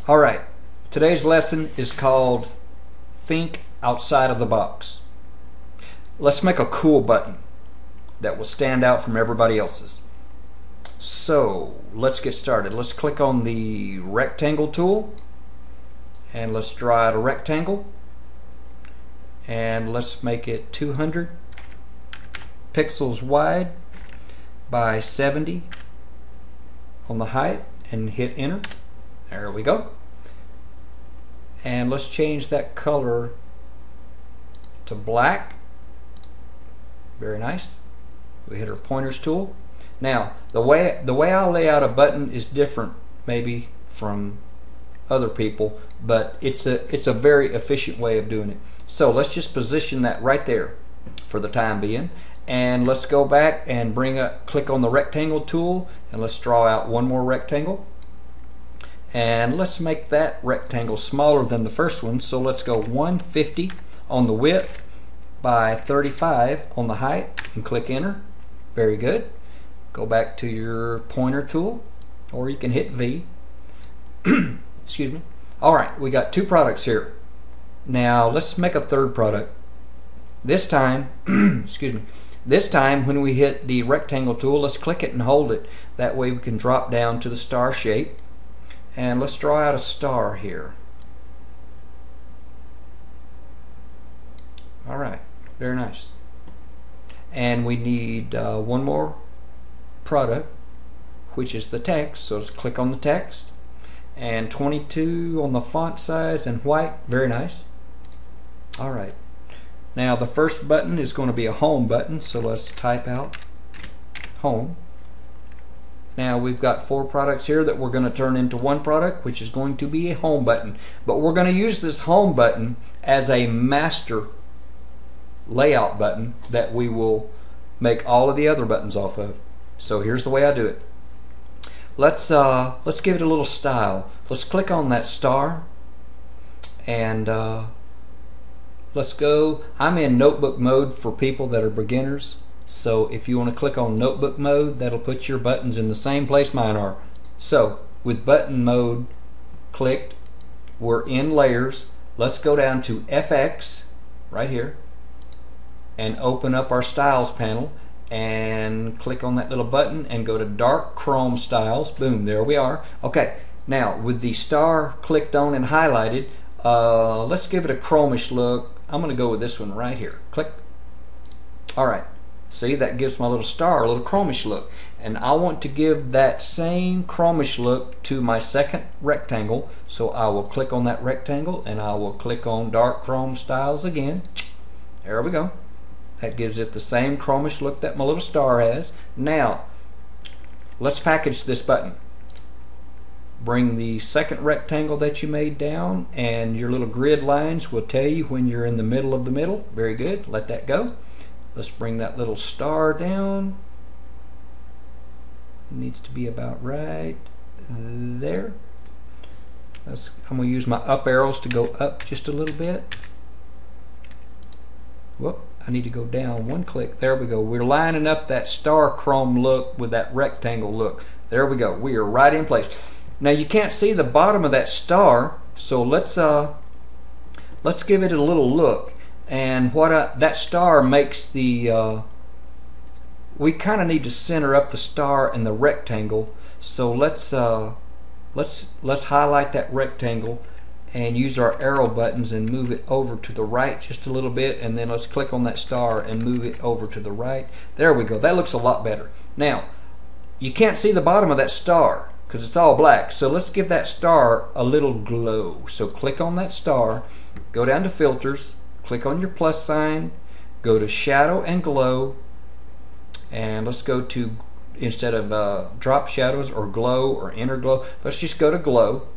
Alright, today's lesson is called Think Outside of the Box. Let's make a cool button that will stand out from everybody else's. So let's get started. Let's click on the rectangle tool and let's draw out a rectangle, and let's make it 200 pixels wide by 70 on the height and hit enter. There we go. And let's change that color to black. Very nice. We hit our pointers tool. Now the way I lay out a button is different maybe from other people, but it's a very efficient way of doing it. So let's just position that right there for the time being, and let's go back and click on the rectangle tool, and let's draw out one more rectangle, and let's make that rectangle smaller than the first one. So let's go 150 on the width by 35 on the height and click enter. Very good. Go back to your pointer tool, or you can hit V. Excuse me. Alright, we got two products here. Now let's make a third product. This time excuse me, this time when we hit the rectangle tool, let's click it and hold it. That way we can drop down to the star shape, and let's draw out a star here. Alright, very nice. And we need one more product, which is the text. So let's click on the text, and 22 on the font size and white. Very nice. Alright, now the first button is going to be a home button, so let's type out home. Now we've got four products here that we're going to turn into one product, which is going to be a home button. But we're going to use this home button as a master layout button that we will make all of the other buttons off of. So here's the way I do it. Let's give it a little style. Let's click on that star, and let's go. I'm in notebook mode for people that are beginners. So if you want to click on notebook mode, that'll put your buttons in the same place mine are. So with button mode clicked, we're in layers. Let's go down to FX right here and open up our styles panel and click on that little button and go to dark chrome styles. Boom, there we are. Okay, now with the star clicked on and highlighted, let's give it a chromish look. I'm going to go with this one right here. Click. Alright, see, that gives my little star a little chromish look, and I want to give that same chromish look to my second rectangle. So I will click on that rectangle and I will click on dark chrome styles again. There we go. That gives it the same chromish look that my little star has. Now let's package this button. Bring the second rectangle that you made down, and your little grid lines will tell you when you're in the middle of the middle. Very good. Let that go. Let's bring that little star down. It needs to be about right there. I'm going to use my up arrows to go up just a little bit. Whoop, I need to go down one click. There we go. We're lining up that star chrome look with that rectangle look. There we go. We are right in place. Now you can't see the bottom of that star, so let's give it a little look. And that star makes the we kind of need to center up the star and the rectangle. So let's highlight that rectangle and use our arrow buttons and move it over to the right just a little bit, and then let's click on that star and move it over to the right. There we go. That looks a lot better. Now you can't see the bottom of that star because it's all black, so let's give that star a little glow. So click on that star, go down to filters, click on your plus sign, go to shadow and glow, and let's go to, instead of drop shadows or glow or inner glow, let's just go to glow.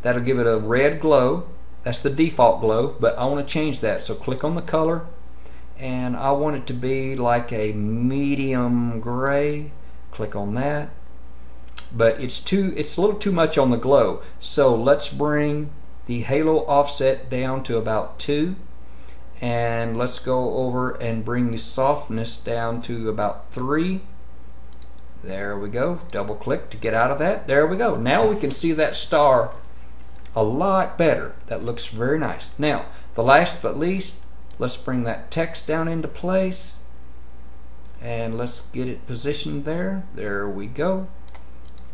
That'll give it a red glow. That's the default glow, but I want to change that. So click on the color, and I want it to be like a medium gray. Click on that. But it's a little too much on the glow. So let's bring the halo offset down to about 2, and let's go over and bring the softness down to about 3. There we go. Double click to get out of that. There we go. Now we can see that star a lot better. That looks very nice. Now, the last but least, let's bring that text down into place, and let's get it positioned there. There we go.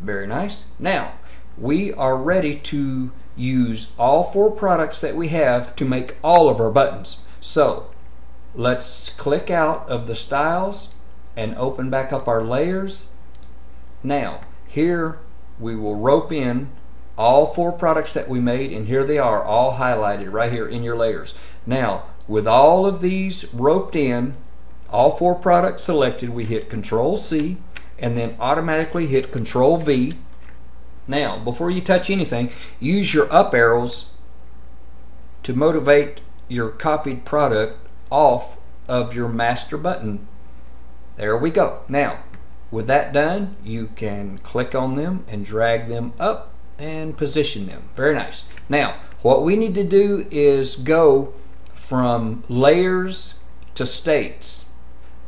Very nice. Now, we are ready to use all 4 products that we have to make all of our buttons. So, let's click out of the styles and open back up our layers. Now, here we will rope in all 4 products that we made, and here they are, all highlighted right here in your layers. Now, with all of these roped in, all 4 products selected, we hit Control C and then automatically hit Control V. Now, before you touch anything, use your up arrows to motivate your copied product off of your master button. There we go. Now, with that done, you can click on them and drag them up and position them. Very nice. Now, what we need to do is go from layers to states.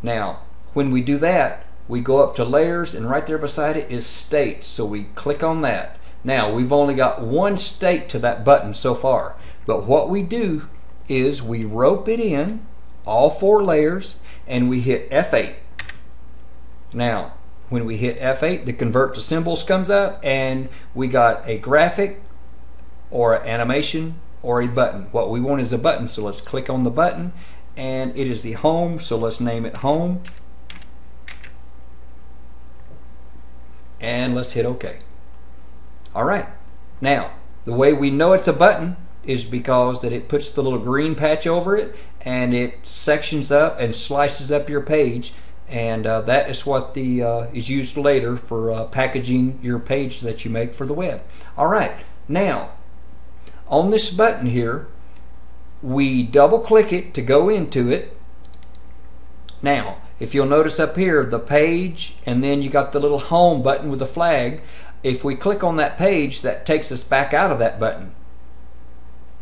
Now, when we do that, we go up to layers, and right there beside it is states. So we click on that. Now, we've only got 1 state to that button so far. But what we do is we rope it in, all 4 layers, and we hit F8. Now, when we hit F8, the convert to symbols comes up, and we got a graphic or an animation or a button. What we want is a button, so let's click on the button, and it is the home, so let's name it home, and let's hit OK. Alright, now the way we know it's a button is because that it puts the little green patch over it, and it sections up and slices up your page, and that is what is used later for packaging your page that you make for the web. Alright, now on this button here, we double click it to go into it. Now, if you'll notice up here, the page, and then you got the little home button with the flag. If we click on that page, that takes us back out of that button.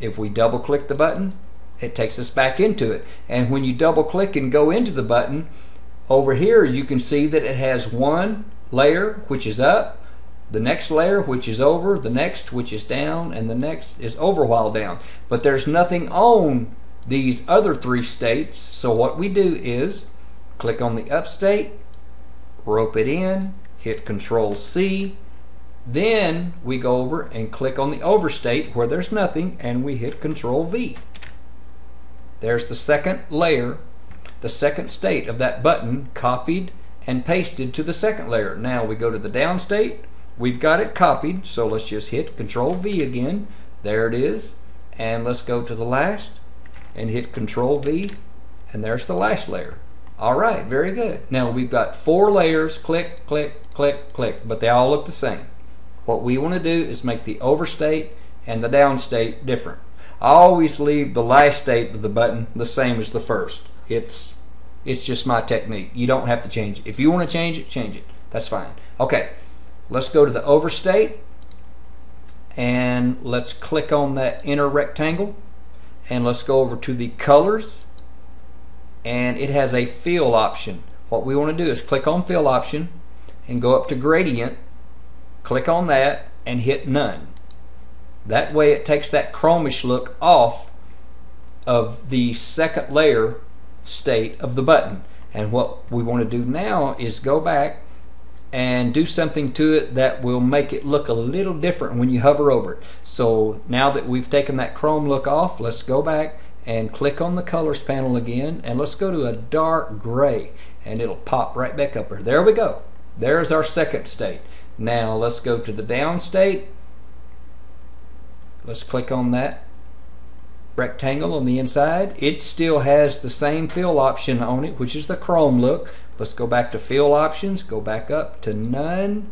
If we double click the button, it takes us back into it. And when you double click and go into the button, over here you can see that it has 1 layer which is up, the next layer which is over, the next which is down, and the next is over while down. But there's nothing on these other 3 states, so what we do is click on the up state, rope it in, hit Control C, then we go over and click on the over state where there's nothing, and we hit Control V. There's the second layer, the second state of that button copied and pasted to the second layer. Now we go to the down state. We've got it copied, so let's just hit Control V again. There it is. And let's go to the last and hit Control V, and there's the last layer. Alright, very good. Now we've got 4 layers, click, click, click, click, but they all look the same. What we want to do is make the over state and the down state different. I always leave the last state of the button the same as the first. It's just my technique. You don't have to change it. If you want to change it. That's fine. Okay, let's go to the over state, and let's click on that inner rectangle, and let's go over to the colors, and it has a fill option. What we want to do is click on fill option and go up to gradient, click on that, and hit none. That way it takes that chromish look off of the second layer state of the button. And what we want to do now is go back and do something to it that will make it look a little different when you hover over it. So now that we've taken that chrome look off, let's go back and click on the colors panel again, and let's go to a dark gray, and it'll pop right back up there. There we go. There's our second state. Now let's go to the down state. Let's click on that rectangle on the inside. It still has the same fill option on it, which is the chrome look. Let's go back to fill options, go back up to none,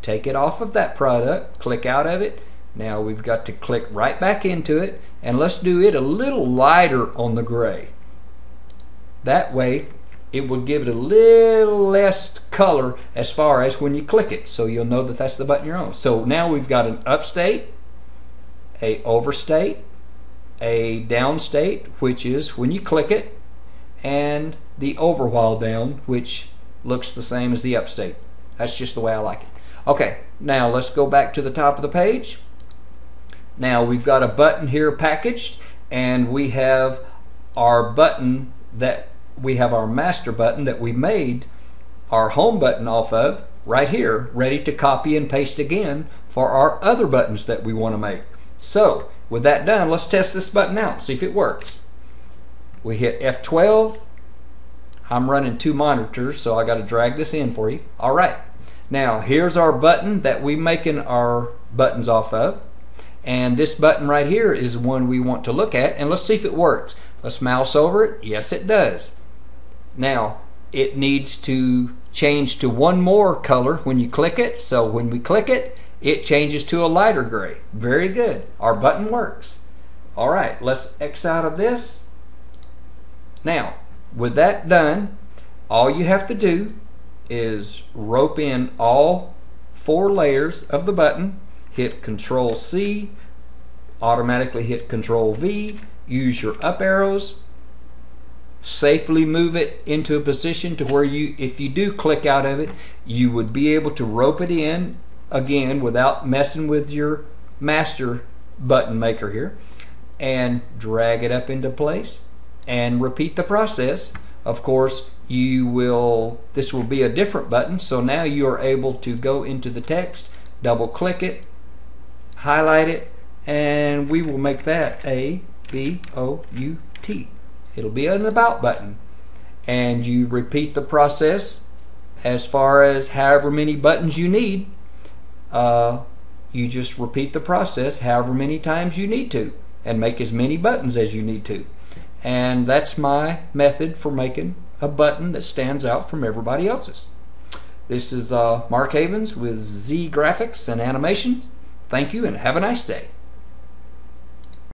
take it off of that product, click out of it. Now we've got to click right back into it, and let's do it a little lighter on the gray. That way it will give it a little less color as far as when you click it, so you'll know that that's the button you're on. So now we've got an up state, a over state, a down state, which is when you click it, and the over while down, which looks the same as the up state. That's just the way I like it. Okay, now let's go back to the top of the page. Now we've got a button here packaged, and we have our button that we have our master button that we made our home button off of right here, ready to copy and paste again for our other buttons that we want to make. So with that done, let's test this button out and see if it works. We hit F12. I'm running 2 monitors, so I got to drag this in for you. All right, now here's our button that we making our buttons off of, and this button right here is the one we want to look at, and let's see if it works. Let's mouse over it. Yes, it does. Now it needs to change to one more color when you click it, so when we click it, it changes to a lighter gray. Very good. Our button works. All right, let's X out of this. Now with that done, all you have to do is rope in all 4 layers of the button, hit Control C, automatically hit Control V, use your up arrows, safely move it into a position to where you, if you do click out of it, you would be able to rope it in again without messing with your master button maker here, and drag it up into place and repeat the process. Of course, this will be a different button, so now you are able to go into the text, double click it, highlight it, and we will make that a B-O-U-T. It'll be an about button, and you repeat the process as far as however many buttons you need. You just repeat the process however many times you need to and make as many buttons as you need to. And that's my method for making a button that stands out from everybody else's. This is Mark Havens with Z Graphics and Animation. Thank you and have a nice day.